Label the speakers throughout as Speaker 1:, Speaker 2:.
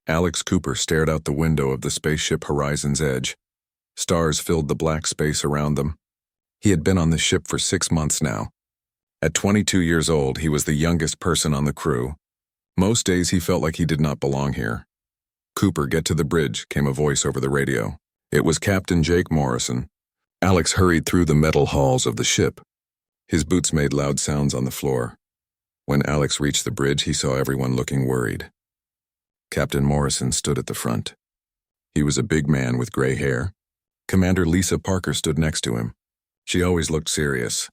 Speaker 1: Alex Cooper stared out the window of the spaceship Horizon's Edge. Stars filled the black space around them. He had been on the ship for 6 months now. At 22 years old, he was the youngest person on the crew. Most days he felt like he did not belong here. "Cooper, get to the bridge," came a voice over the radio. It was Captain Jake Morrison. Alex hurried through the metal halls of the ship. His boots made loud sounds on the floor. When Alex reached the bridge, he saw everyone looking worried. Captain Morrison stood at the front. He was a big man with gray hair. Commander Lisa Parker stood next to him. She always looked serious.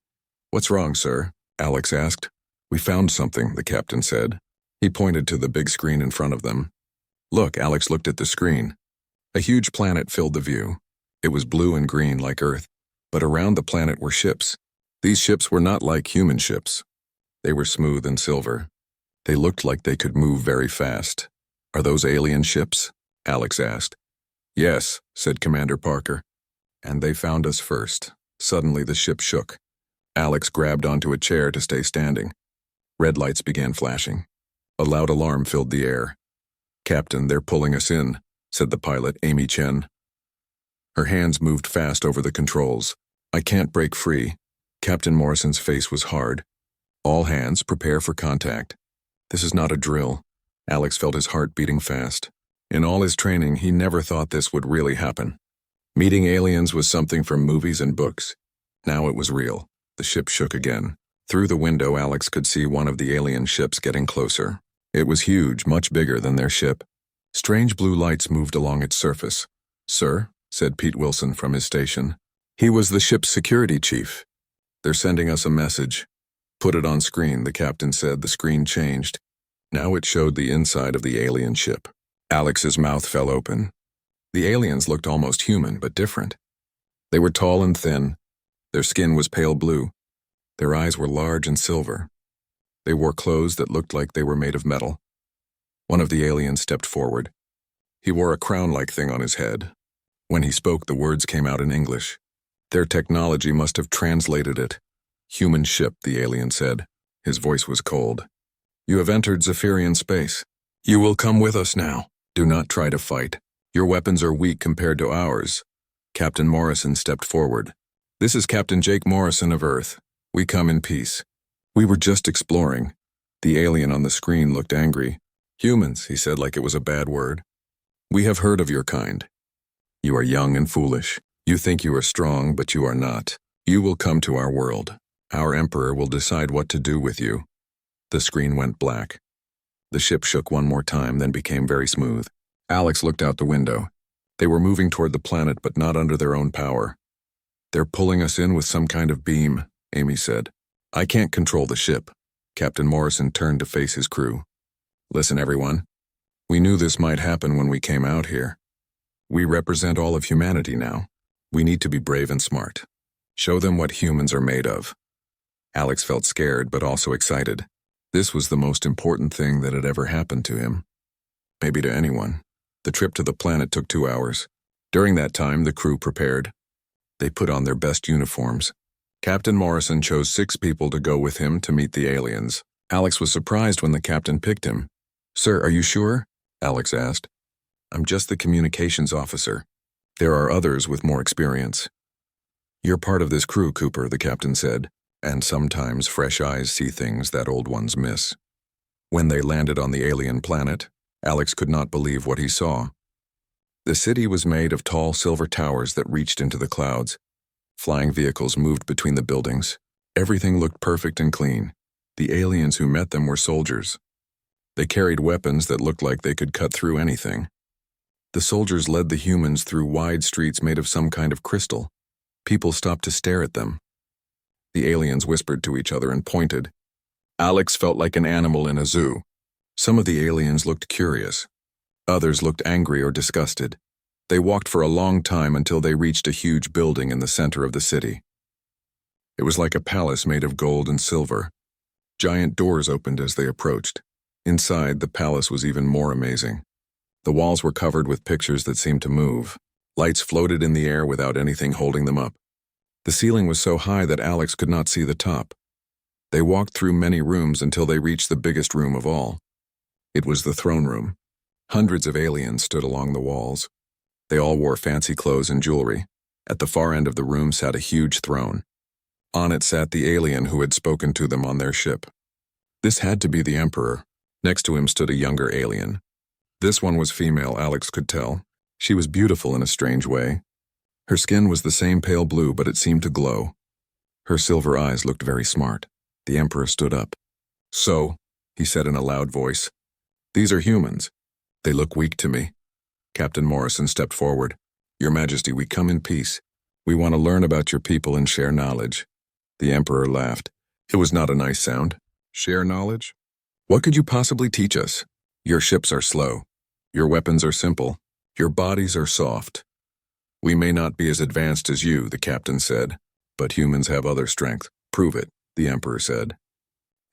Speaker 1: "What's wrong, sir?" Alex asked. "We found something," the captain said. He pointed to the big screen in front of them. "Look," Alex looked at the screen. A huge planet filled the view. It was blue and green like Earth, but around the planet were ships. These ships were not like human ships. They were smooth and silver. They looked like they could move very fast. "Are those alien ships?" Alex asked. "Yes," said Commander Parker. "And they found us first." Suddenly the ship shook. Alex grabbed onto a chair to stay standing. Red lights began flashing. A loud alarm filled the air. "Captain, they're pulling us in," said the pilot, Amy Chen. Her hands moved fast over the controls. "I can't break free." Captain Morrison's face was hard. "All hands, prepare for contact." "This is not a drill." Alex felt his heart beating fast. In all his training, he never thought this would really happen. Meeting aliens was something from movies and books. Now it was real. The ship shook again. Through the window, Alex could see one of the alien ships getting closer. It was huge, much bigger than their ship. Strange blue lights moved along its surface. "Sir," said Pete Wilson from his station. He was the ship's security chief. "They're sending us a message." "Put it on screen," the captain said. The screen changed. Now it showed the inside of the alien ship. Alex's mouth fell open. The aliens looked almost human, but different. They were tall and thin. Their skin was pale blue. Their eyes were large and silver. They wore clothes that looked like they were made of metal. One of the aliens stepped forward. He wore a crown-like thing on his head. When he spoke, the words came out in English. Their technology must have translated it. "Human ship," the alien said. His voice was cold. "You have entered Zephyrian space. You will come with us now. Do not try to fight. Your weapons are weak compared to ours." Captain Morrison stepped forward. "This is Captain Jake Morrison of Earth. We come in peace. We were just exploring." The alien on the screen looked angry. "Humans," he said like it was a bad word. "We have heard of your kind. You are young and foolish. You think you are strong, but you are not. You will come to our world. Our emperor will decide what to do with you." The screen went black. The ship shook one more time, then became very smooth. Alex looked out the window. They were moving toward the planet, but not under their own power. "They're pulling us in with some kind of beam," Amy said. "I can't control the ship." Captain Morrison turned to face his crew. "Listen, everyone. We knew this might happen when we came out here. We represent all of humanity now. We need to be brave and smart. Show them what humans are made of." Alex felt scared, but also excited. This was the most important thing that had ever happened to him. Maybe to anyone. The trip to the planet took 2 hours. During that time, the crew prepared. They put on their best uniforms. Captain Morrison chose 6 people to go with him to meet the aliens. Alex was surprised when the captain picked him. "Sir, are you sure?" Alex asked. "I'm just the communications officer. There are others with more experience." "You're part of this crew, Cooper," the captain said, "and sometimes fresh eyes see things that old ones miss." When they landed on the alien planet, Alex could not believe what he saw. The city was made of tall silver towers that reached into the clouds. Flying vehicles moved between the buildings. Everything looked perfect and clean. The aliens who met them were soldiers. They carried weapons that looked like they could cut through anything. The soldiers led the humans through wide streets made of some kind of crystal. People stopped to stare at them. The aliens whispered to each other and pointed. Alex felt like an animal in a zoo. Some of the aliens looked curious. Others looked angry or disgusted. They walked for a long time until they reached a huge building in the center of the city. It was like a palace made of gold and silver. Giant doors opened as they approached. Inside, the palace was even more amazing. The walls were covered with pictures that seemed to move. Lights floated in the air without anything holding them up. The ceiling was so high that Alex could not see the top. They walked through many rooms until they reached the biggest room of all. It was the throne room. Hundreds of aliens stood along the walls. They all wore fancy clothes and jewelry. At the far end of the room sat a huge throne. On it sat the alien who had spoken to them on their ship. This had to be the Emperor. Next to him stood a younger alien. This one was female, Alex could tell. She was beautiful in a strange way. Her skin was the same pale blue, but it seemed to glow. Her silver eyes looked very smart. The Emperor stood up. "So," he said in a loud voice, "these are humans. They look weak to me." Captain Morrison stepped forward. "Your Majesty, we come in peace. We want to learn about your people and share knowledge." The Emperor laughed. It was not a nice sound. Share knowledge? What could you possibly teach us? Your ships are slow. Your weapons are simple. Your bodies are soft. We may not be as advanced as you, the captain said, but humans have other strength. Prove it, the Emperor said.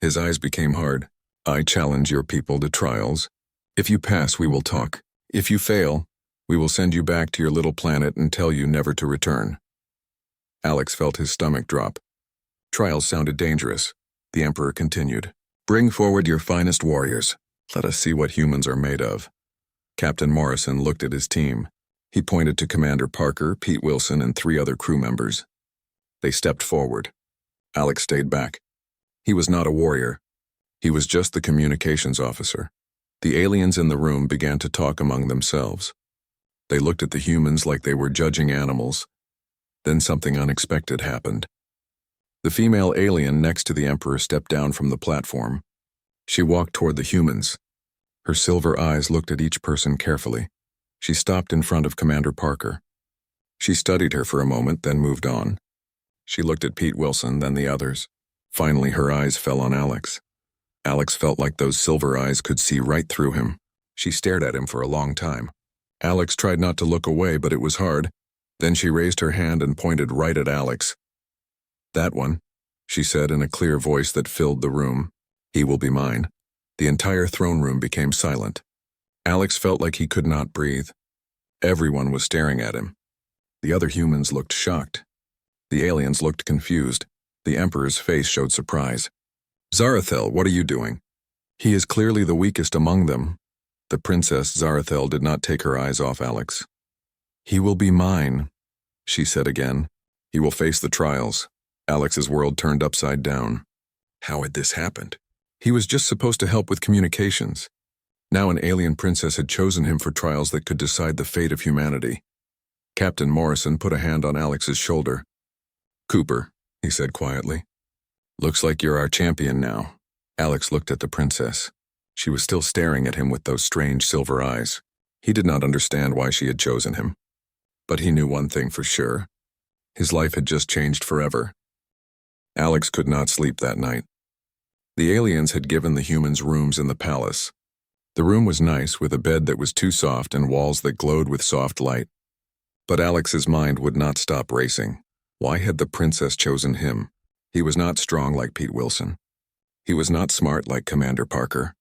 Speaker 1: His eyes became hard. I challenge your people to trials. If you pass, we will talk. If you fail, we will send you back to your little planet and tell you never to return. Alex felt his stomach drop. Trials sounded dangerous. The Emperor continued. Bring forward your finest warriors. Let us see what humans are made of. Captain Morrison looked at his team. He pointed to Commander Parker, Pete Wilson, and 3 other crew members. They stepped forward. Alex stayed back. He was not a warrior. He was just the communications officer. The aliens in the room began to talk among themselves. They looked at the humans like they were judging animals. Then something unexpected happened. The female alien next to the Emperor stepped down from the platform. She walked toward the humans. Her silver eyes looked at each person carefully. She stopped in front of Commander Parker. She studied her for a moment, then moved on. She looked at Pete Wilson, then the others. Finally, her eyes fell on Alex. Alex felt like those silver eyes could see right through him. She stared at him for a long time. Alex tried not to look away, but it was hard. Then she raised her hand and pointed right at Alex. That one, she said in a clear voice that filled the room. He will be mine. The entire throne room became silent. Alex felt like he could not breathe. Everyone was staring at him. The other humans looked shocked. The aliens looked confused. The Emperor's face showed surprise. Zarathel, what are you doing? He is clearly the weakest among them. The Princess Zarathel did not take her eyes off Alex. He will be mine, she said again. He will face the trials. Alex's world turned upside down. How had this happened? He was just supposed to help with communications. Now an alien princess had chosen him for trials that could decide the fate of humanity. Captain Morrison put a hand on Alex's shoulder. Cooper, he said quietly. Looks like you're our champion now. Alex looked at the princess. She was still staring at him with those strange silver eyes. He did not understand why she had chosen him. But he knew one thing for sure. His life had just changed forever. Alex could not sleep that night. The aliens had given the humans rooms in the palace. The room was nice, with a bed that was too soft and walls that glowed with soft light. But Alex's mind would not stop racing. Why had the princess chosen him? He was not strong like Pete Wilson. He was not smart like Commander Parker.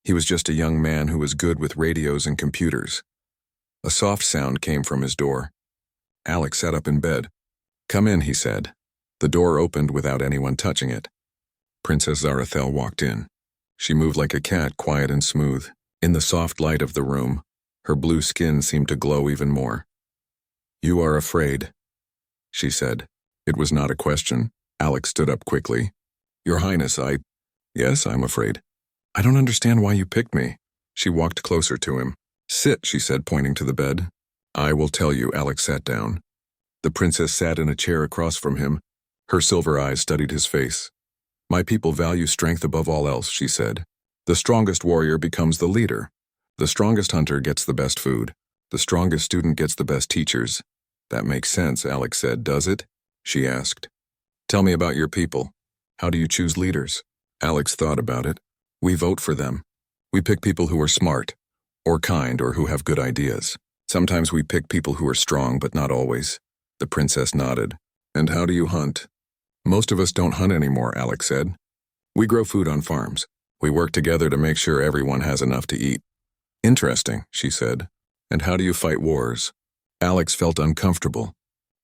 Speaker 1: He was just a young man who was good with radios and computers. A soft sound came from his door. Alex sat up in bed. Come in, he said. The door opened without anyone touching it. Princess Zarathel walked in. She moved like a cat, quiet and smooth. In the soft light of the room, her blue skin seemed to glow even more. You are afraid, she said. It was not a question. Alex stood up quickly. Your Highness, Yes, I'm afraid. I don't understand why you picked me. She walked closer to him. Sit, she said, pointing to the bed. I will tell you. Alex sat down. The princess sat in a chair across from him. Her silver eyes studied his face. My people value strength above all else, she said. The strongest warrior becomes the leader. The strongest hunter gets the best food. The strongest student gets the best teachers. That makes sense, Alex said. Does it? She asked. Tell me about your people. How do you choose leaders? Alex thought about it. We vote for them. We pick people who are smart, or kind, or who have good ideas. Sometimes we pick people who are strong, but not always. The princess nodded. And how do you hunt? Most of us don't hunt anymore, Alex said. We grow food on farms. We work together to make sure everyone has enough to eat. Interesting, she said. And how do you fight wars? Alex felt uncomfortable.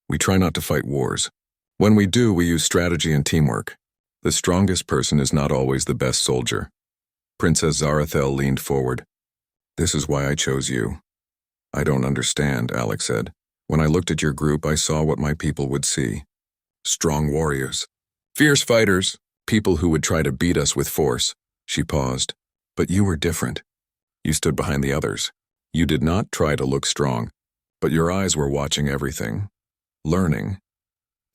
Speaker 1: We try not to fight wars. When we do, we use strategy and teamwork. The strongest person is not always the best soldier. Princess Zarathel leaned forward. This is why I chose you. I don't understand, Alex said. When I looked at your group, I saw what my people would see. Strong warriors. Fierce fighters. People who would try to beat us with force. She paused. But you were different. You stood behind the others. You did not try to look strong, but your eyes were watching everything. Learning.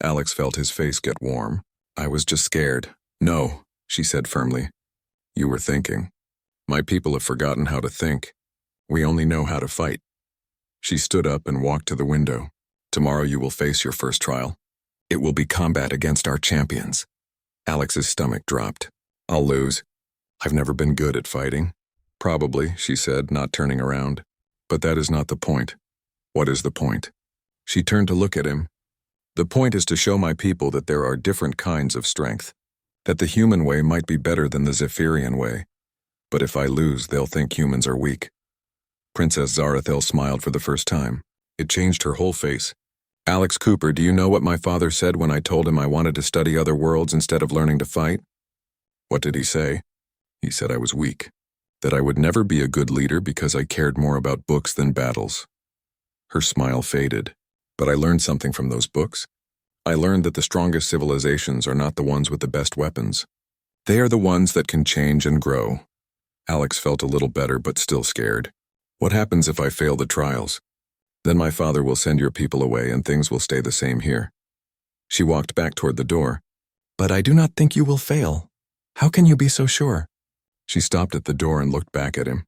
Speaker 1: Alex felt his face get warm. I was just scared. No, she said firmly. You were thinking. My people have forgotten how to think. We only know how to fight. She stood up and walked to the window. Tomorrow you will face your first trial. It will be combat against our champions. Alex's stomach dropped. I'll lose. I've never been good at fighting. Probably, she said, not turning around. But that is not the point. What is the point? She turned to look at him. The point is to show my people that there are different kinds of strength. That the human way might be better than the Zephyrian way. But if I lose, they'll think humans are weak. Princess Zarathel smiled for the first time. It changed her whole face. Alex Cooper, do you know what my father said when I told him I wanted to study other worlds instead of learning to fight? What did he say? He said I was weak. That I would never be a good leader because I cared more about books than battles. Her smile faded. But I learned something from those books. I learned that the strongest civilizations are not the ones with the best weapons. They are the ones that can change and grow. Alex felt a little better but still scared. What happens if I fail the trials? Then my father will send your people away and things will stay the same here. She walked back toward the door. But I do not think you will fail. How can you be so sure? She stopped at the door and looked back at him.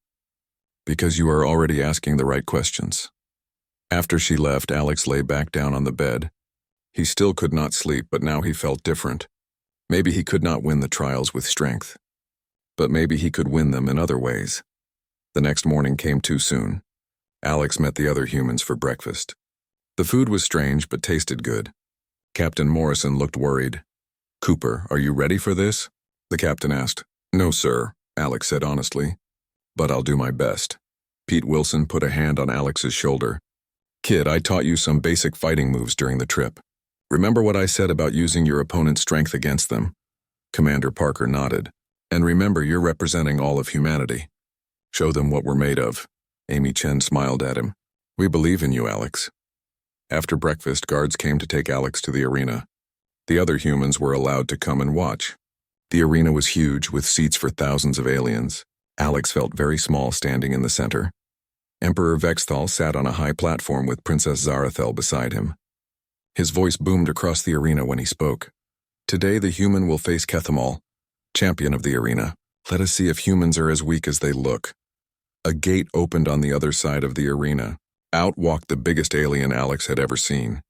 Speaker 1: Because you are already asking the right questions. After she left, Alex lay back down on the bed. He still could not sleep, but now he felt different. Maybe he could not win the trials with strength. But maybe he could win them in other ways. The next morning came too soon. Alex met the other humans for breakfast. The food was strange, but tasted good. Captain Morrison looked worried. Cooper, are you ready for this? The captain asked. No, sir, Alex said honestly. But I'll do my best. Pete Wilson put a hand on Alex's shoulder. Kid, I taught you some basic fighting moves during the trip. Remember what I said about using your opponent's strength against them? Commander Parker nodded. And remember, you're representing all of humanity. Show them what we're made of. Amy Chen smiled at him. We believe in you, Alex. After breakfast, guards came to take Alex to the arena. The other humans were allowed to come and watch. The arena was huge, with seats for thousands of aliens. Alex felt very small standing in the center. Emperor Vexthal sat on a high platform with Princess Zarathel beside him. His voice boomed across the arena when he spoke. Today the human will face Kethamal, champion of the arena. Let us see if humans are as weak as they look. A gate opened on the other side of the arena. Out walked the biggest alien Alex had ever seen.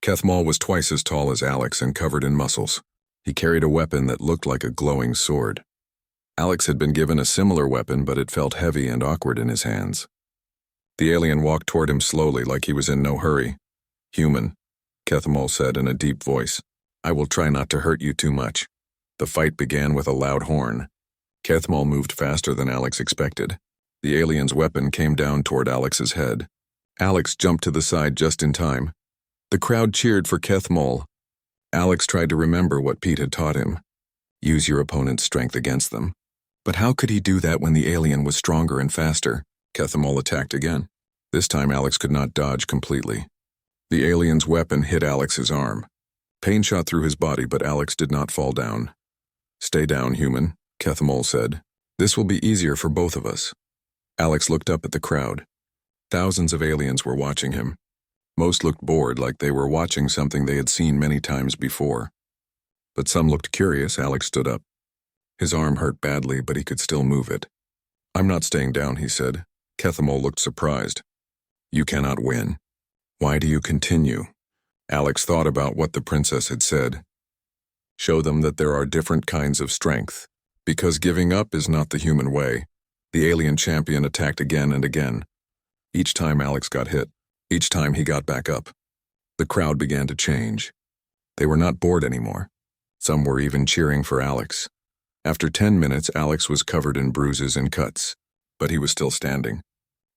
Speaker 1: Kethamal was twice as tall as Alex and covered in muscles. He carried a weapon that looked like a glowing sword. Alex had been given a similar weapon, but it felt heavy and awkward in his hands. The alien walked toward him slowly, like he was in no hurry. Human, Kethamal said in a deep voice. I will try not to hurt you too much. The fight began with a loud horn. Kethamal moved faster than Alex expected. The alien's weapon came down toward Alex's head. Alex jumped to the side just in time. The crowd cheered for Kethamal. Alex tried to remember what Pete had taught him. Use your opponent's strength against them. But how could he do that when the alien was stronger and faster? Kethamal attacked again. This time Alex could not dodge completely. The alien's weapon hit Alex's arm. Pain shot through his body, but Alex did not fall down. Stay down, human, Kethamal said. This will be easier for both of us. Alex looked up at the crowd. Thousands of aliens were watching him. Most looked bored, like they were watching something they had seen many times before. But some looked curious. Alex stood up. His arm hurt badly, but he could still move it. I'm not staying down, he said. Kethamal looked surprised. You cannot win. Why do you continue? Alex thought about what the princess had said. Show them that there are different kinds of strength. Because giving up is not the human way. The alien champion attacked again and again. Each time Alex got hit. Each time he got back up. The crowd began to change. They were not bored anymore. Some were even cheering for Alex. After 10 minutes, Alex was covered in bruises and cuts. But he was still standing.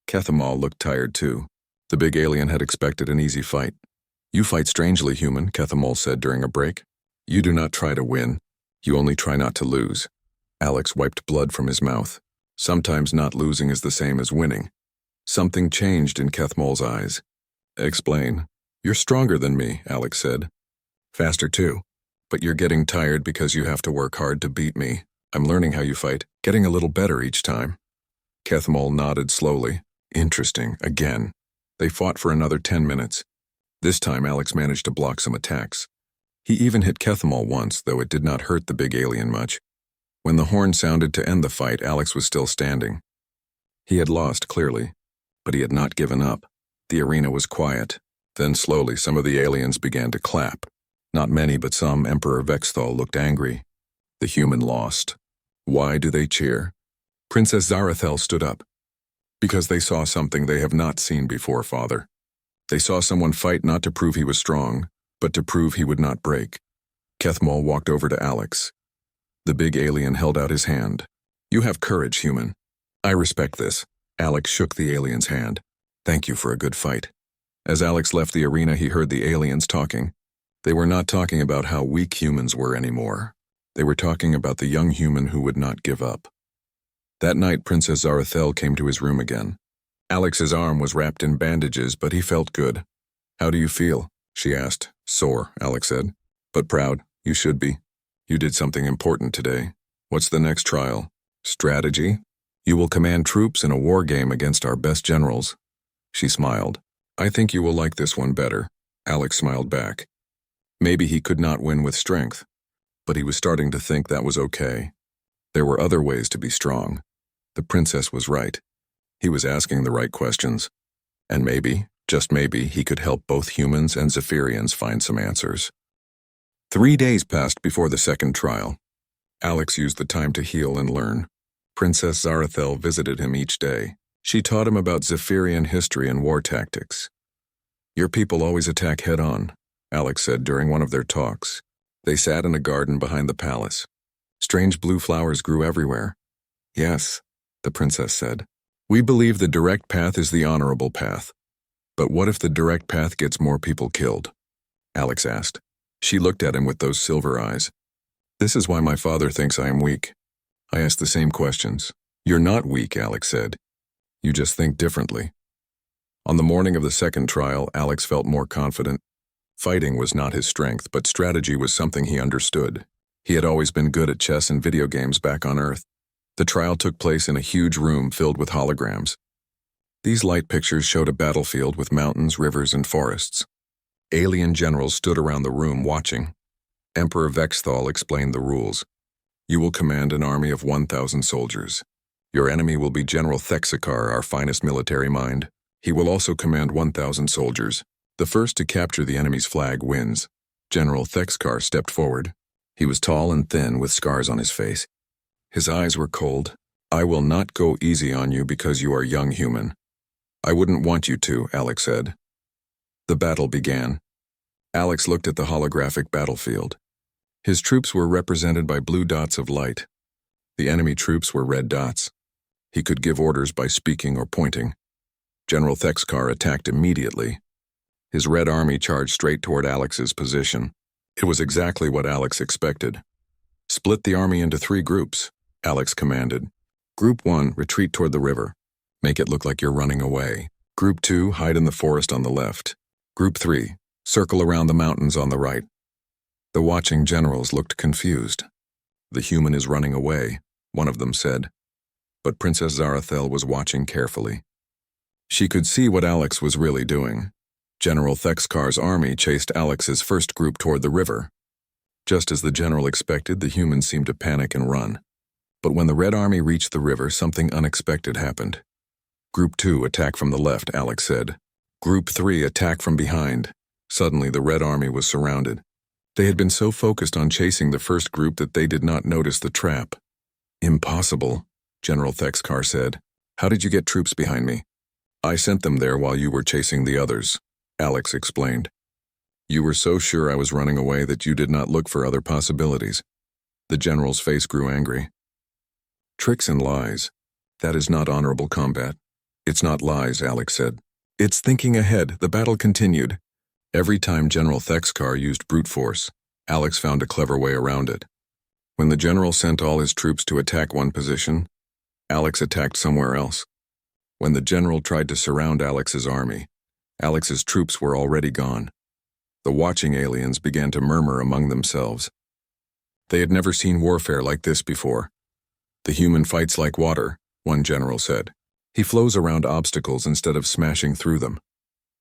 Speaker 1: Kethamal looked tired too. The big alien had expected an easy fight. You fight strangely, human, Kethamal said during a break. You do not try to win. You only try not to lose. Alex wiped blood from his mouth. Sometimes not losing is the same as winning. Something changed in Kethmol's eyes. Explain. You're stronger than me, Alex said. Faster too. But you're getting tired because you have to work hard to beat me. I'm learning how you fight, getting a little better each time. Kethmol nodded slowly. Interesting, again. They fought for another 10 minutes. This time Alex managed to block some attacks. He even hit Kethmol once, though it did not hurt the big alien much. When the horn sounded to end the fight, Alex was still standing. He had lost, clearly, but he had not given up. The arena was quiet. Then slowly some of the aliens began to clap. Not many, but some. Emperor Vexthal looked angry. The human lost. Why do they cheer? Princess Zarathel stood up. Because they saw something they have not seen before, Father. They saw someone fight not to prove he was strong, but to prove he would not break. Kethmol walked over to Alex. The big alien held out his hand. You have courage, human. I respect this. Alex shook the alien's hand. Thank you for a good fight. As Alex left the arena, he heard the aliens talking. They were not talking about how weak humans were anymore. They were talking about the young human who would not give up. That night, Princess Zarathel came to his room again. Alex's arm was wrapped in bandages, but he felt good. How do you feel? She asked. Sore, Alex said. But proud. You should be. You did something important today. What's the next trial? Strategy? You will command troops in a war game against our best generals. She smiled. I think you will like this one better. Alex smiled back. Maybe he could not win with strength, but he was starting to think that was okay. There were other ways to be strong. The princess was right. He was asking the right questions. And maybe, just maybe, he could help both humans and Zephyrians find some answers. 3 days passed before the second trial. Alex used the time to heal and learn. Princess Zarathel visited him each day. She taught him about Zephyrian history and war tactics. Your people always attack head-on, Alex said during one of their talks. They sat in a garden behind the palace. Strange blue flowers grew everywhere. Yes, the princess said. We believe the direct path is the honorable path. But what if the direct path gets more people killed? Alex asked. She looked at him with those silver eyes. This is why my father thinks I am weak. I asked the same questions. You're not weak, Alex said. You just think differently. On the morning of the second trial, Alex felt more confident. Fighting was not his strength, but strategy was something he understood. He had always been good at chess and video games back on Earth. The trial took place in a huge room filled with holograms. These light pictures showed a battlefield with mountains, rivers, and forests. Alien generals stood around the room watching. Emperor Vexthal explained the rules. You will command an army of 1,000 soldiers. Your enemy will be General Thexakar, our finest military mind. He will also command 1,000 soldiers. The first to capture the enemy's flag wins. General Thexakar stepped forward. He was tall and thin with scars on his face. His eyes were cold. I will not go easy on you because you are young human. I wouldn't want you to, Alex said. The battle began. Alex looked at the holographic battlefield. His troops were represented by blue dots of light. The enemy troops were red dots. He could give orders by speaking or pointing. General Thexakar attacked immediately. His red army charged straight toward Alex's position. It was exactly what Alex expected. Split the army into 3 groups, Alex commanded. Group 1, retreat toward the river. Make it look like you're running away. Group 2, hide in the forest on the left. Group 3, circle around the mountains on the right. The watching generals looked confused. The human is running away, one of them said. But Princess Zarathel was watching carefully. She could see what Alex was really doing. General Thexkar's army chased Alex's first group toward the river. Just as the general expected, the humans seemed to panic and run. But when the Red Army reached the river, something unexpected happened. Group 2, attack from the left, Alex said. Group 3, attack from behind. Suddenly, the Red Army was surrounded. They had been so focused on chasing the first group that they did not notice the trap. Impossible, General Thexkar said. How did you get troops behind me? I sent them there while you were chasing the others, Alex explained. You were so sure I was running away that you did not look for other possibilities. The general's face grew angry. Tricks and lies. That is not honorable combat. It's not lies, Alex said. It's thinking ahead. The battle continued. Every time General Thexkar used brute force, Alex found a clever way around it. When the general sent all his troops to attack one position, Alex attacked somewhere else. When the general tried to surround Alex's army, Alex's troops were already gone. The watching aliens began to murmur among themselves. They had never seen warfare like this before. The human fights like water, one general said. He flows around obstacles instead of smashing through them.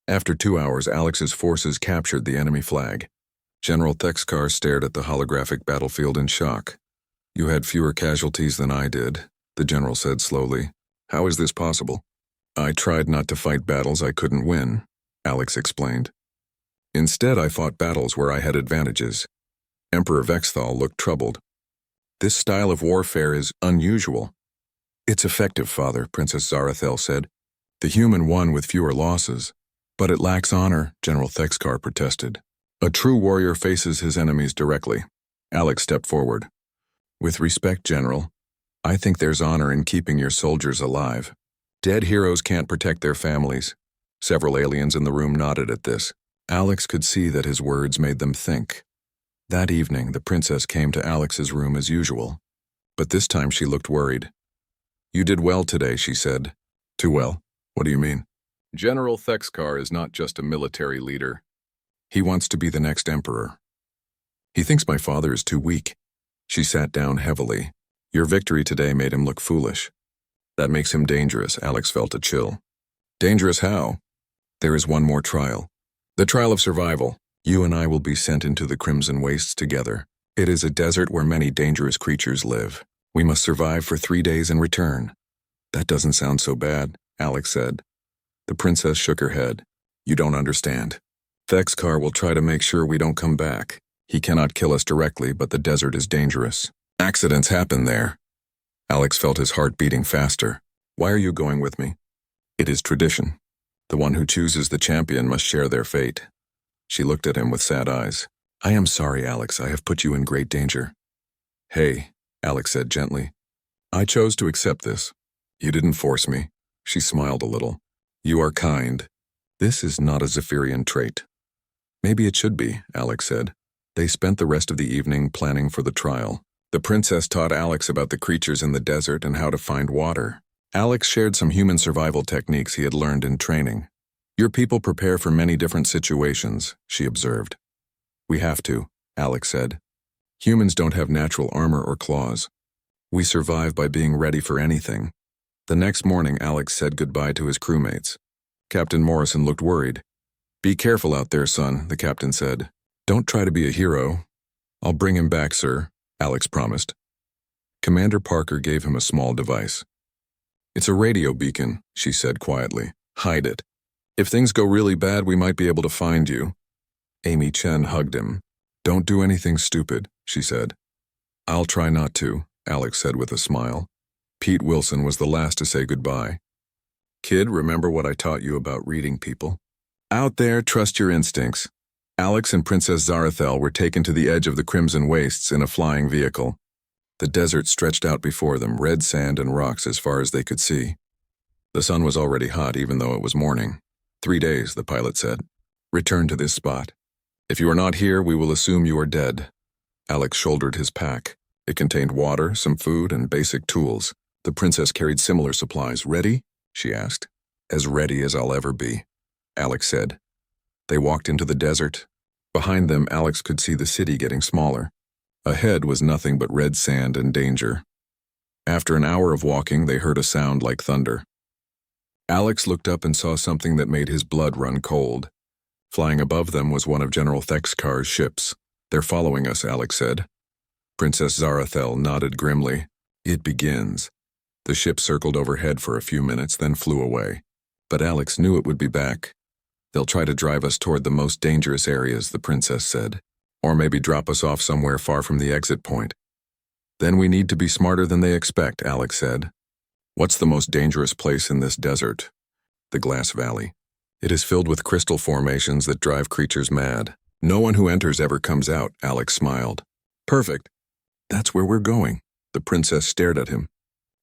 Speaker 1: After 2 hours, Alex's forces captured the enemy flag. General Thexkar stared at the holographic battlefield in shock. You had fewer casualties than I did, the general said slowly. How is this possible? I tried not to fight battles I couldn't win, Alex explained. Instead, I fought battles where I had advantages. Emperor Vexthal looked troubled. This style of warfare is unusual. It's effective, Father, Princess Zarathel said. The human won with fewer losses. But it lacks honor, General Thexkar protested. A true warrior faces his enemies directly. Alex stepped forward. With respect, General, I think there's honor in keeping your soldiers alive. Dead heroes can't protect their families. Several aliens in the room nodded at this. Alex could see that his words made them think. That evening, the princess came to Alex's room as usual. But this time she looked worried. You did well today, she said. Too well? What do you mean? General Thexkar is not just a military leader. He wants to be the next emperor. He thinks my father is too weak. She sat down heavily. Your victory today made him look foolish. That makes him dangerous, Alex felt a chill. Dangerous how? There is one more trial. The trial of survival. You and I will be sent into the Crimson Wastes together. It is a desert where many dangerous creatures live. We must survive for 3 days and return. That doesn't sound so bad, Alex said. The princess shook her head. You don't understand. Thexkar will try to make sure we don't come back. He cannot kill us directly, but the desert is dangerous. Accidents happen there. Alex felt his heart beating faster. Why are you going with me? It is tradition. The one who chooses the champion must share their fate. She looked at him with sad eyes. I am sorry, Alex. I have put you in great danger. Hey, Alex said gently. I chose to accept this. You didn't force me. She smiled a little. You are kind. This is not a Zephyrian trait. Maybe it should be, Alex said. They spent the rest of the evening planning for the trial. The princess taught Alex about the creatures in the desert and how to find water. Alex shared some human survival techniques he had learned in training. Your people prepare for many different situations, she observed. We have to, Alex said. Humans don't have natural armor or claws. We survive by being ready for anything. The next morning, Alex said goodbye to his crewmates. Captain Morrison looked worried. Be careful out there, son, the captain said. Don't try to be a hero. I'll bring him back, sir, Alex promised. Commander Parker gave him a small device. It's a radio beacon, she said quietly. Hide it. If things go really bad, we might be able to find you. Amy Chen hugged him. Don't do anything stupid, she said. I'll try not to, Alex said with a smile. Pete Wilson was the last to say goodbye. Kid, remember what I taught you about reading people? Out there, trust your instincts. Alex and Princess Zarathel were taken to the edge of the Crimson Wastes in a flying vehicle. The desert stretched out before them, red sand and rocks as far as they could see. The sun was already hot even though it was morning. 3 days, the pilot said. Return to this spot. If you are not here, we will assume you are dead. Alex shouldered his pack. It contained water, some food, and basic tools. The princess carried similar supplies. Ready? She asked. As ready as I'll ever be, Alex said. They walked into the desert. Behind them, Alex could see the city getting smaller. Ahead was nothing but red sand and danger. After an hour of walking, they heard a sound like thunder. Alex looked up and saw something that made his blood run cold. Flying above them was one of General Thexkar's ships. They're following us, Alex said. Princess Zarathel nodded grimly. It begins. The ship circled overhead for a few minutes, then flew away. But Alex knew it would be back. They'll try to drive us toward the most dangerous areas, the princess said. Or maybe drop us off somewhere far from the exit point. Then we need to be smarter than they expect, Alex said. What's the most dangerous place in this desert? The Glass Valley. It is filled with crystal formations that drive creatures mad. No one who enters ever comes out, Alex smiled. Perfect. That's where we're going. The princess stared at him.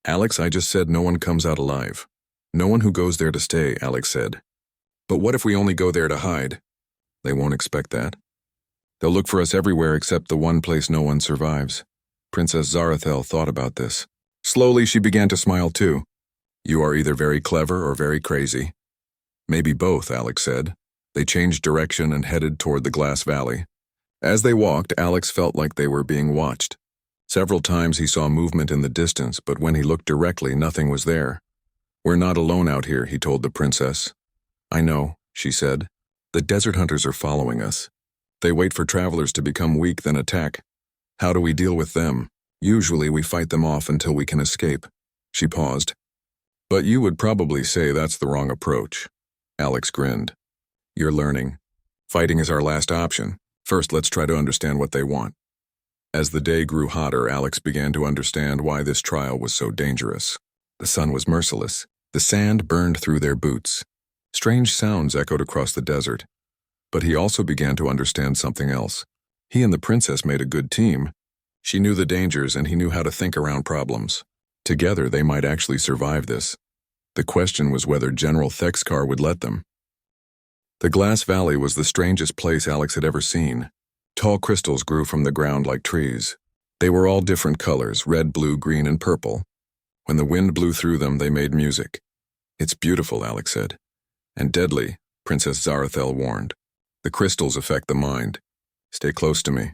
Speaker 1: Alex, I just said no one comes out alive. No one who goes there to stay, Alex said. But what if we only go there to hide? They won't expect that. They'll look for us everywhere except the one place no one survives. Princess Zarathel thought about this. Slowly, she began to smile too. You are either very clever or very crazy. Maybe both, Alex said. They changed direction and headed toward the glass valley. As they walked, Alex felt like they were being watched. Several times he saw movement in the distance, but when he looked directly, nothing was there. We're not alone out here, he told the princess. I know, she said. The desert hunters are following us. They wait for travelers to become weak, then attack. How do we deal with them? Usually we fight them off until we can escape. She paused. But you would probably say that's the wrong approach. Alex grinned. You're learning. Fighting is our last option. First, let's try to understand what they want. As the day grew hotter, Alex began to understand why this trial was so dangerous. The sun was merciless. The sand burned through their boots. Strange sounds echoed across the desert. But he also began to understand something else. He and the princess made a good team. She knew the dangers and he knew how to think around problems. Together, they might actually survive this. The question was whether General Thexkar would let them. The glass valley was the strangest place Alex had ever seen. Tall crystals grew from the ground like trees. They were all different colors, red, blue, green, and purple. When the wind blew through them, they made music. It's beautiful, Alex said. And deadly, Princess Zarathel warned. The crystals affect the mind. Stay close to me.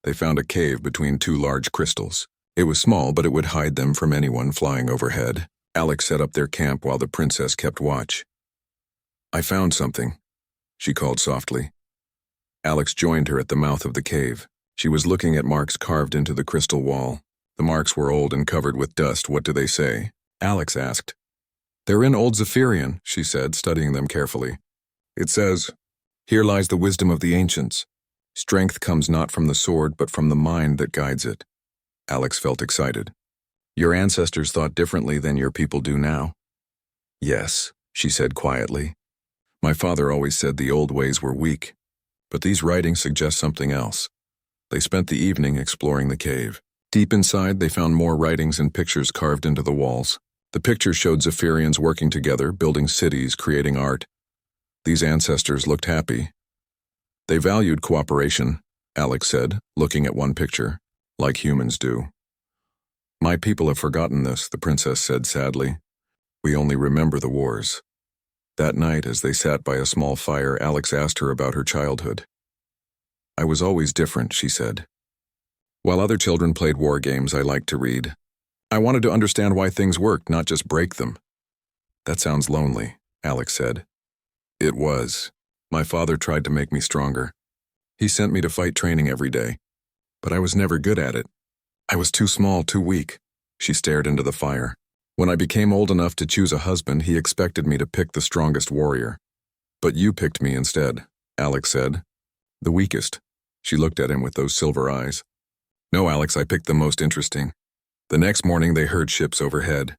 Speaker 1: They found a cave between two large crystals. It was small, but it would hide them from anyone flying overhead. Alex set up their camp while the princess kept watch. I found something, she called softly. Alex joined her at the mouth of the cave. She was looking at marks carved into the crystal wall. The marks were old and covered with dust. What do they say? Alex asked. They're in Old Zephyrian, she said, studying them carefully. It says, Here lies the wisdom of the ancients. Strength comes not from the sword, but from the mind that guides it. Alex felt excited. Your ancestors thought differently than your people do now. Yes, she said quietly. My father always said the old ways were weak, but these writings suggest something else. They spent the evening exploring the cave. Deep inside, they found more writings and pictures carved into the walls. The pictures showed Zephyrians working together, building cities, creating art. These ancestors looked happy. They valued cooperation, Alex said, looking at one picture, like humans do. My people have forgotten this, the princess said sadly. We only remember the wars. That night, as they sat by a small fire, Alex asked her about her childhood. I was always different, she said. While other children played war games, I liked to read. I wanted to understand why things worked, not just break them. That sounds lonely, Alex said. It was. My father tried to make me stronger. He sent me to fight training every day, but I was never good at it. I was too small, too weak. She stared into the fire. When I became old enough to choose a husband, he expected me to pick the strongest warrior. But you picked me instead, Alex said. The weakest. She looked at him with those silver eyes. No, Alex, I picked the most interesting. The next morning, they heard ships overhead.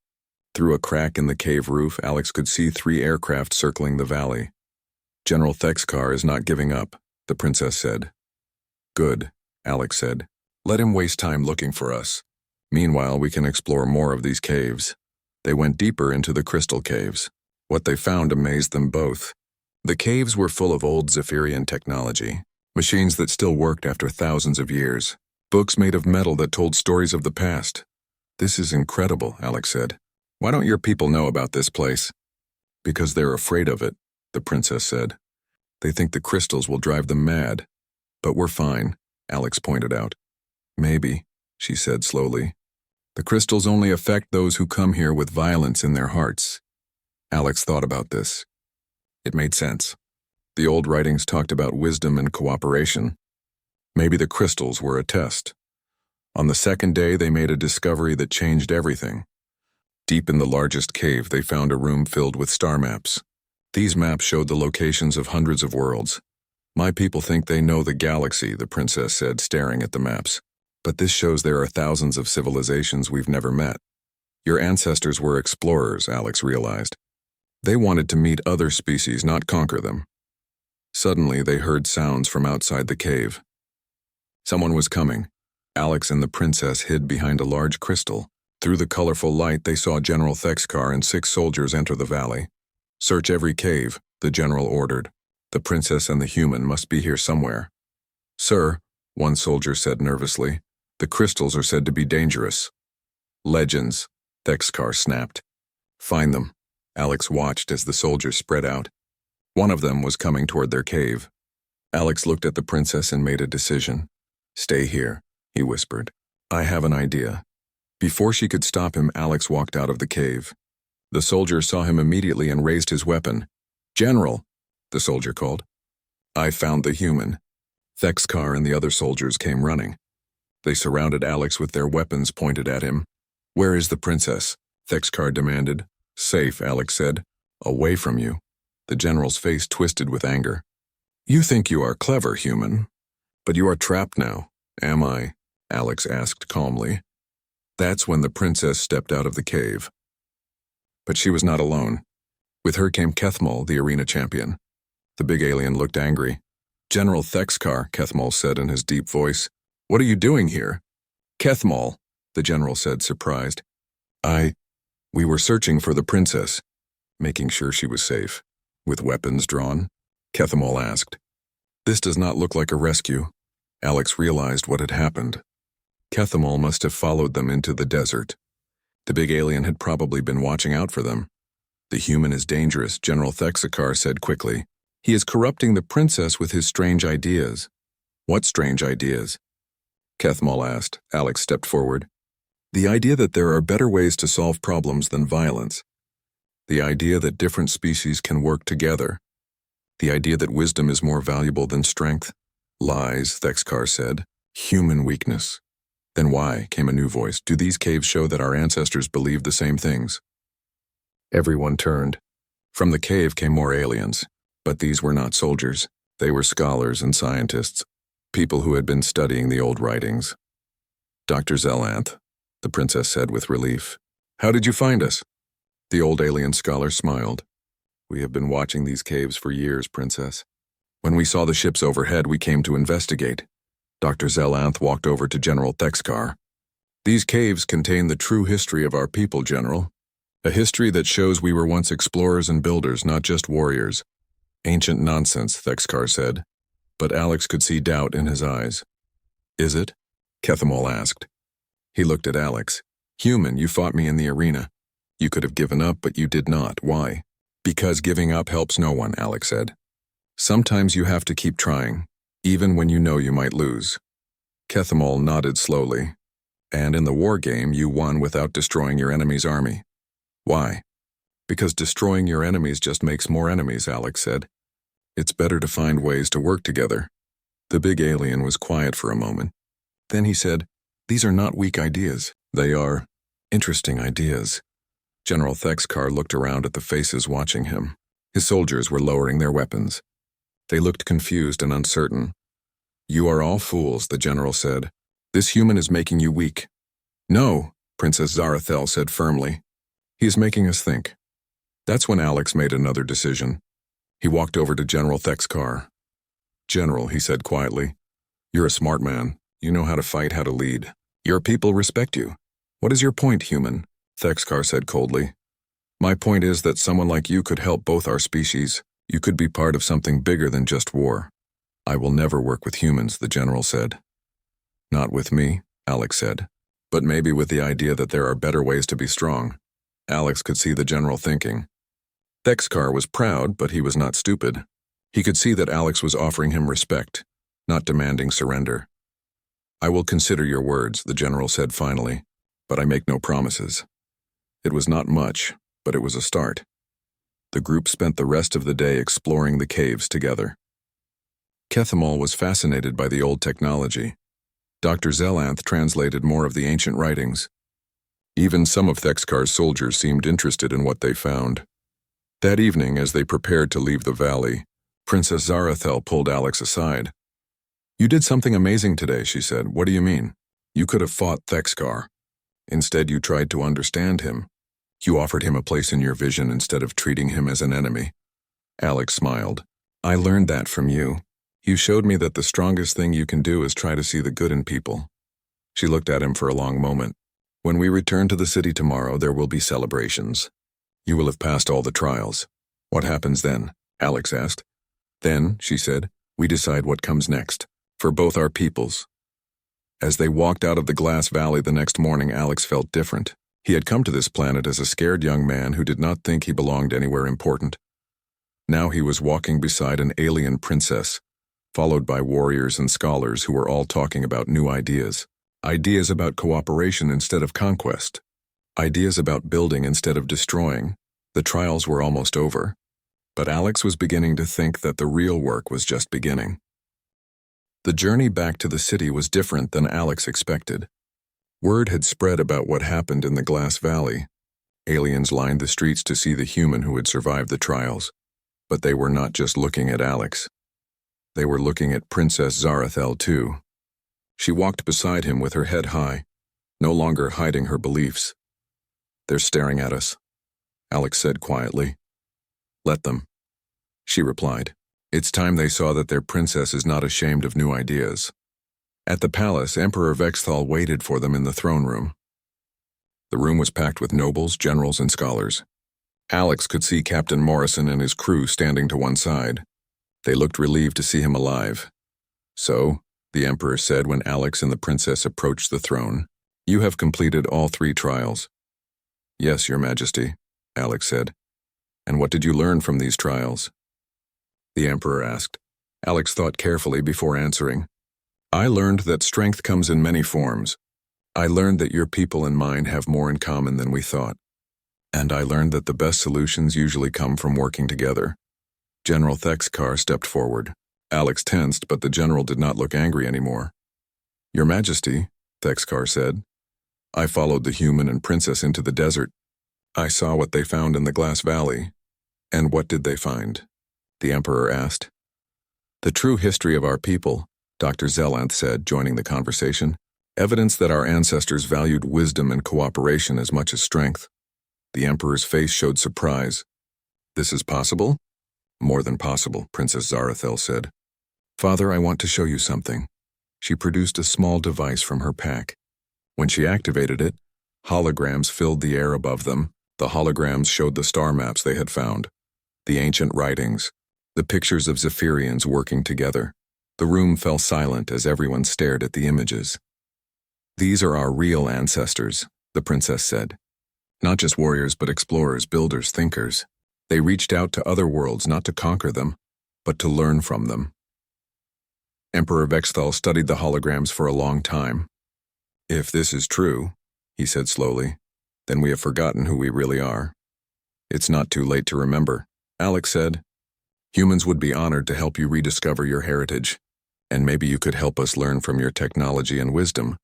Speaker 1: Through a crack in the cave roof, Alex could see 3 aircraft circling the valley. General Thexkar is not giving up, the princess said. Good, Alex said. Let him waste time looking for us. Meanwhile, we can explore more of these caves. They went deeper into the crystal caves. What they found amazed them both. The caves were full of old Zephyrian technology, machines that still worked after thousands of years, books made of metal that told stories of the past. This is incredible, Alex said. Why don't your people know about this place? Because they're afraid of it, the princess said. They think the crystals will drive them mad. But we're fine, Alex pointed out. Maybe, she said slowly. The crystals only affect those who come here with violence in their hearts. Alex thought about this. It made sense. The old writings talked about wisdom and cooperation. Maybe the crystals were a test. On the second day, they made a discovery that changed everything. Deep in the largest cave, they found a room filled with star maps. These maps showed the locations of hundreds of worlds. My people think they know the galaxy, the princess said, staring at the maps. But this shows there are thousands of civilizations we've never met. Your ancestors were explorers, Alex realized. They wanted to meet other species, not conquer them. Suddenly, they heard sounds from outside the cave. Someone was coming. Alex and the princess hid behind a large crystal. Through the colorful light, they saw General Thexkar and 6 soldiers enter the valley. Search every cave, the general ordered. The princess and the human must be here somewhere. Sir, one soldier said nervously, the crystals are said to be dangerous. Legends, Thexkar snapped. Find them. Alex watched as the soldiers spread out. One of them was coming toward their cave. Alex looked at the princess and made a decision. Stay here, he whispered. I have an idea. Before she could stop him, Alex walked out of the cave. The soldier saw him immediately and raised his weapon. General, the soldier called. I found the human. Thexkar and the other soldiers came running. They surrounded Alex with their weapons pointed at him. Where is the princess? Thexkar demanded. Safe, Alex said. Away from you. The general's face twisted with anger. You think you are clever, human. But you are trapped now, am I? Alex asked calmly. That's when the princess stepped out of the cave. But she was not alone. With her came Kethmal, the arena champion. The big alien looked angry. General Thexkar, Kethmal said in his deep voice. What are you doing here? Kethmal, the general said, surprised. We were searching for the princess, making sure she was safe. With weapons drawn? Kethmal asked. This does not look like a rescue. Alex realized what had happened. Kethmal must have followed them into the desert. The big alien had probably been watching out for them. The human is dangerous, General Thexkar said quickly. He is corrupting the princess with his strange ideas. What strange ideas? Kethmal asked. Alex stepped forward. The idea that there are better ways to solve problems than violence. The idea that different species can work together. The idea that wisdom is more valuable than strength. Lies, Thexkar said. Human weakness. Then why, came a new voice, do these caves show that our ancestors believed the same things? Everyone turned. From the cave came more aliens. But these were not soldiers. They were scholars and scientists. People who had been studying the old writings. Dr. Zelanth, the princess said with relief. How did you find us? The old alien scholar smiled. We have been watching these caves for years, princess. When we saw the ships overhead, we came to investigate. Dr. Zelanth walked over to General Thexkar. These caves contain the true history of our people, General. A history that shows we were once explorers and builders, not just warriors. Ancient nonsense, Thexkar said. But Alex could see doubt in his eyes. Is it? Kethmal asked. He looked at Alex. Human, you fought me in the arena. You could have given up, but you did not. Why? Because giving up helps no one, Alex said. Sometimes you have to keep trying, even when you know you might lose. Kethmal nodded slowly. And in the war game, you won without destroying your enemy's army. Why? Because destroying your enemies just makes more enemies, Alex said. It's better to find ways to work together. The big alien was quiet for a moment. Then he said, These are not weak ideas. They are interesting ideas. General Thexkar looked around at the faces watching him. His soldiers were lowering their weapons. They looked confused and uncertain. You are all fools, the general said. This human is making you weak. No, Princess Zarathel said firmly. He is making us think. That's when Alex made another decision. He walked over to General Thexkar. General, he said quietly, you're a smart man. You know how to fight, how to lead. Your people respect you. What is your point, human? Thexkar said coldly. My point is that someone like you could help both our species. You could be part of something bigger than just war. I will never work with humans, the general said. Not with me, Alex said, but maybe with the idea that there are better ways to be strong. Alex could see the general thinking. Thexkar was proud, but he was not stupid. He could see that Alex was offering him respect, not demanding surrender. I will consider your words, the general said finally, but I make no promises. It was not much, but it was a start. The group spent the rest of the day exploring the caves together. Kethmal was fascinated by the old technology. Dr. Zelanth translated more of the ancient writings. Even some of Thexkar's soldiers seemed interested in what they found. That evening, as they prepared to leave the valley, Princess Zarathel pulled Alex aside. You did something amazing today, she said. What do you mean? You could have fought Thexkar. Instead, you tried to understand him. You offered him a place in your vision instead of treating him as an enemy. Alex smiled. I learned that from you. You showed me that the strongest thing you can do is try to see the good in people. She looked at him for a long moment. When we return to the city tomorrow, there will be celebrations. You will have passed all the trials. What happens then? Alex asked. Then, she said, we decide what comes next, for both our peoples. As they walked out of the glass valley the next morning, Alex felt different. He had come to this planet as a scared young man who did not think he belonged anywhere important. Now he was walking beside an alien princess, followed by warriors and scholars who were all talking about new ideas. Ideas about cooperation instead of conquest. Ideas about building instead of destroying. The trials were almost over, but Alex was beginning to think that the real work was just beginning. The journey back to the city was different than Alex expected. Word had spread about what happened in the Glass Valley. Aliens lined the streets to see the human who had survived the trials, but they were not just looking at Alex. They were looking at Princess Zarathel too. She walked beside him with her head high, no longer hiding her beliefs. "They're staring at us," Alex said quietly. "Let them," she replied. It's time they saw that their princess is not ashamed of new ideas. At the palace, Emperor Vexthal waited for them in the throne room. The room was packed with nobles, generals, and scholars. Alex could see Captain Morrison and his crew standing to one side. They looked relieved to see him alive. "So," the Emperor said when Alex and the princess approached the throne, "you have completed all 3 trials." "Yes, Your Majesty," Alex said. "And what did you learn from these trials?" the Emperor asked. Alex thought carefully before answering. "I learned that strength comes in many forms. I learned that your people and mine have more in common than we thought. And I learned that the best solutions usually come from working together." General Thexkar stepped forward. Alex tensed, but the general did not look angry anymore. "Your Majesty," Thexkar said, "I followed the human and princess into the desert. I saw what they found in the Glass Valley." "And what did they find?" the Emperor asked. "The true history of our people," Dr. Zelanth said, joining the conversation. "Evidence that our ancestors valued wisdom and cooperation as much as strength." The Emperor's face showed surprise. "This is possible?" "More than possible," Princess Zarathel said. "Father, I want to show you something." She produced a small device from her pack. When she activated it, holograms filled the air above them. The holograms showed the star maps they had found, the ancient writings, the pictures of Zephyrians working together. The room fell silent as everyone stared at the images. "These are our real ancestors," the princess said. "Not just warriors, but explorers, builders, thinkers. They reached out to other worlds not to conquer them, but to learn from them." Emperor Vexthal studied the holograms for a long time. "If this is true," he said slowly, "then we have forgotten who we really are." "It's not too late to remember," Alex said. "Humans would be honored to help you rediscover your heritage, and maybe you could help us learn from your technology and wisdom."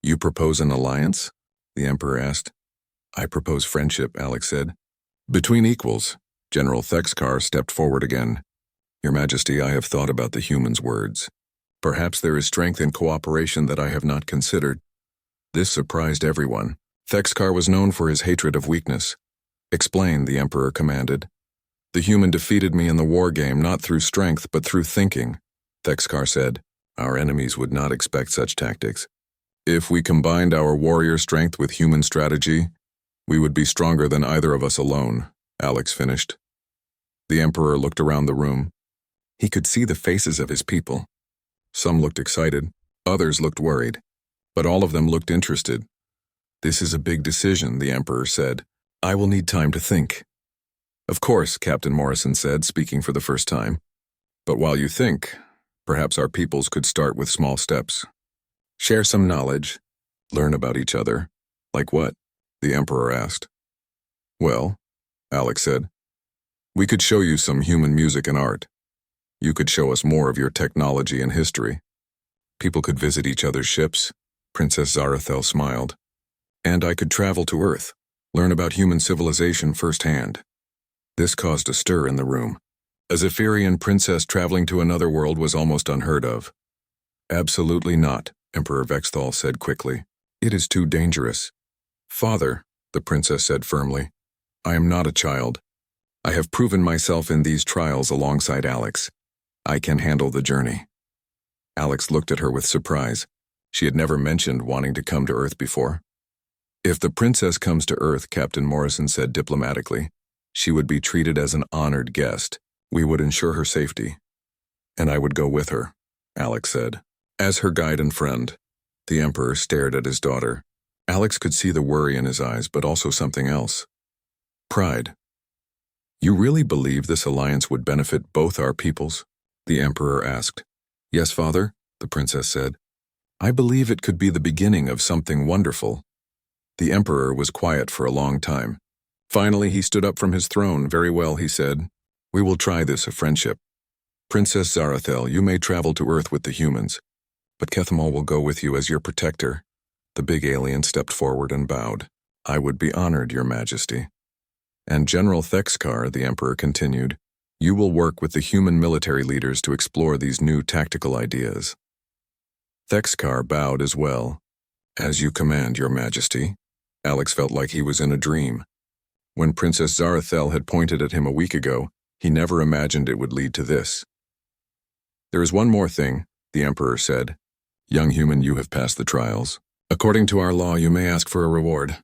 Speaker 1: "You propose an alliance?" the Emperor asked. "I propose friendship," Alex said. "Between equals." General Thexkar stepped forward again. "Your Majesty, I have thought about the humans' words. Perhaps there is strength in cooperation that I have not considered." This surprised everyone. Thexkar was known for his hatred of weakness. "Explain," the Emperor commanded. "The human defeated me in the war game not through strength but through thinking," Thexkar said. "Our enemies would not expect such tactics. If we combined our warrior strength with human strategy, we would be stronger than either of us alone," Alex finished. The Emperor looked around the room. He could see the faces of his people. Some looked excited, others looked worried, but all of them looked interested. "This is a big decision," the Emperor said. "I will need time to think." "Of course," Captain Morrison said, speaking for the first time. "But while you think, perhaps our peoples could start with small steps. Share some knowledge, learn about each other." "Like what?" the Emperor asked. "Well," Alex said, "we could show you some human music and art. You could show us more of your technology and history. People could visit each other's ships." Princess Zarathel smiled. "And I could travel to Earth, learn about human civilization firsthand." This caused a stir in the room. A Zephyrian princess traveling to another world was almost unheard of. "Absolutely not," Emperor Vexthal said quickly. "It is too dangerous." "Father," the princess said firmly, "I am not a child. I have proven myself in these trials alongside Alex. I can handle the journey." Alex looked at her with surprise. She had never mentioned wanting to come to Earth before. "If the princess comes to Earth," Captain Morrison said diplomatically, "she would be treated as an honored guest. We would ensure her safety." "And I would go with her," Alex said, "as her guide and friend." The Emperor stared at his daughter. Alex could see the worry in his eyes, but also something else. Pride. You really believe this alliance would benefit both our peoples? The Emperor asked. Yes, father, the princess said. I believe it could be the beginning of something wonderful. The Emperor was quiet for a long time. Finally, he stood up from his throne. Very well, he said. We will try this, a friendship. Princess Zarathel, you may travel to Earth with the humans, but Kethamal will go with you as your protector. The big alien stepped forward and bowed. I would be honored, Your Majesty. And General Thexkar, the Emperor continued, you will work with the human military leaders to explore these new tactical ideas. Thexkar bowed as well. As you command, Your Majesty. Alex felt like he was in a dream. When Princess Zarathel had pointed at him a week ago, he never imagined it would lead to this. There is one more thing, the Emperor said. Young human, you have passed the trials. According to our law, you may ask for a reward.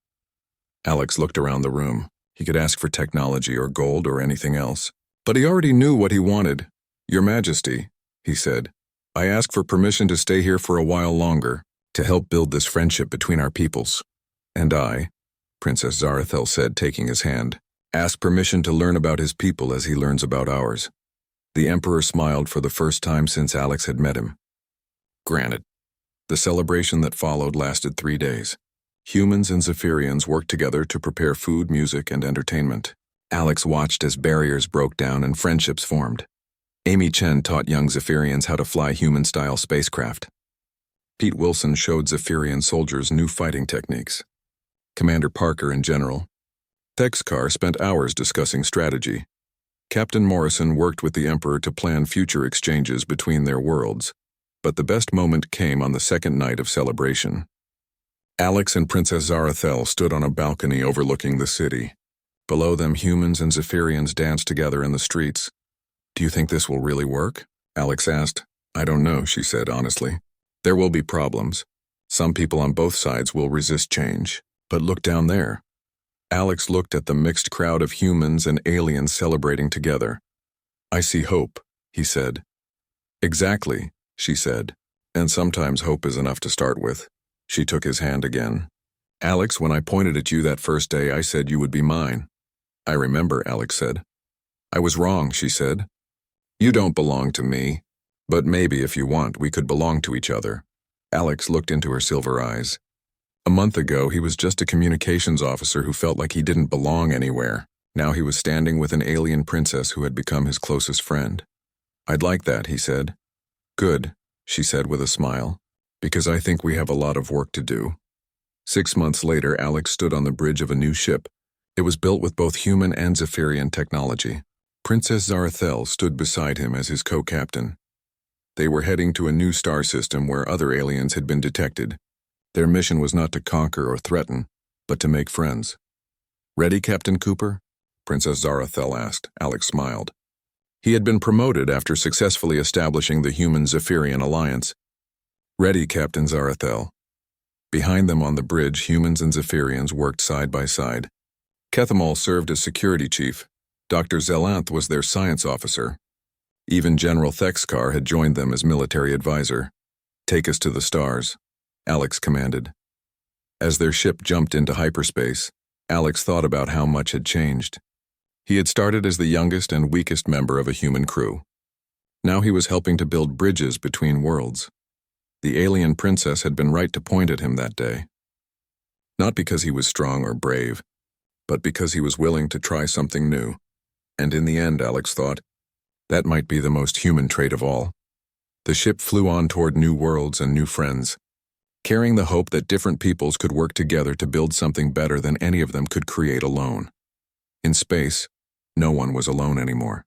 Speaker 1: Alex looked around the room. He could ask for technology or gold or anything else. But he already knew what he wanted. Your Majesty, he said, I ask for permission to stay here for a while longer, to help build this friendship between our peoples. And I, Princess Zarathel said, taking his hand, ask permission to learn about his people as he learns about ours. The Emperor smiled for the first time since Alex had met him. Granted. The celebration that followed lasted 3 days. Humans and Zephyrians worked together to prepare food, music, and entertainment. Alex watched as barriers broke down and friendships formed. Amy Chen taught young Zephyrians how to fly human-style spacecraft. Pete Wilson showed Zephyrian soldiers new fighting techniques. Commander Parker and General Thexkar spent hours discussing strategy. Captain Morrison worked with the Emperor to plan future exchanges between their worlds, but the best moment came on the second night of celebration. Alex and Princess Zarathel stood on a balcony overlooking the city. Below them, humans and Zephyrians danced together in the streets. Do you think this will really work? Alex asked. I don't know, she said honestly. There will be problems. Some people on both sides will resist change. But look down there. Alex looked at the mixed crowd of humans and aliens celebrating together. I see hope, he said. Exactly, she said. And sometimes hope is enough to start with. She took his hand again. Alex, when I pointed at you that first day, I said you would be mine. I remember, Alex said. I was wrong, she said. You don't belong to me. But maybe, if you want, we could belong to each other. Alex looked into her silver eyes. A month ago, he was just a communications officer who felt like he didn't belong anywhere. Now he was standing with an alien princess who had become his closest friend. I'd like that, he said. Good, she said with a smile, because I think we have a lot of work to do. 6 months later, Alex stood on the bridge of a new ship. It was built with both human and Zephyrian technology. Princess Zarathel stood beside him as his co-captain. They were heading to a new star system where other aliens had been detected. Their mission was not to conquer or threaten, but to make friends. Ready, Captain Cooper? Princess Zarathel asked. Alex smiled. He had been promoted after successfully establishing the Human-Zephyrian alliance. Ready, Captain Zarathel. Behind them on the bridge, humans and Zephyrians worked side by side. Kethamal served as security chief. Dr. Zelanth was their science officer. Even General Thexkar had joined them as military advisor. Take us to the stars, Alex commanded. As their ship jumped into hyperspace, Alex thought about how much had changed. He had started as the youngest and weakest member of a human crew. Now he was helping to build bridges between worlds. The alien princess had been right to point at him that day. Not because he was strong or brave, but because he was willing to try something new. And in the end, Alex thought, that might be the most human trait of all. The ship flew on toward new worlds and new friends, carrying the hope that different peoples could work together to build something better than any of them could create alone. In space, no one was alone anymore.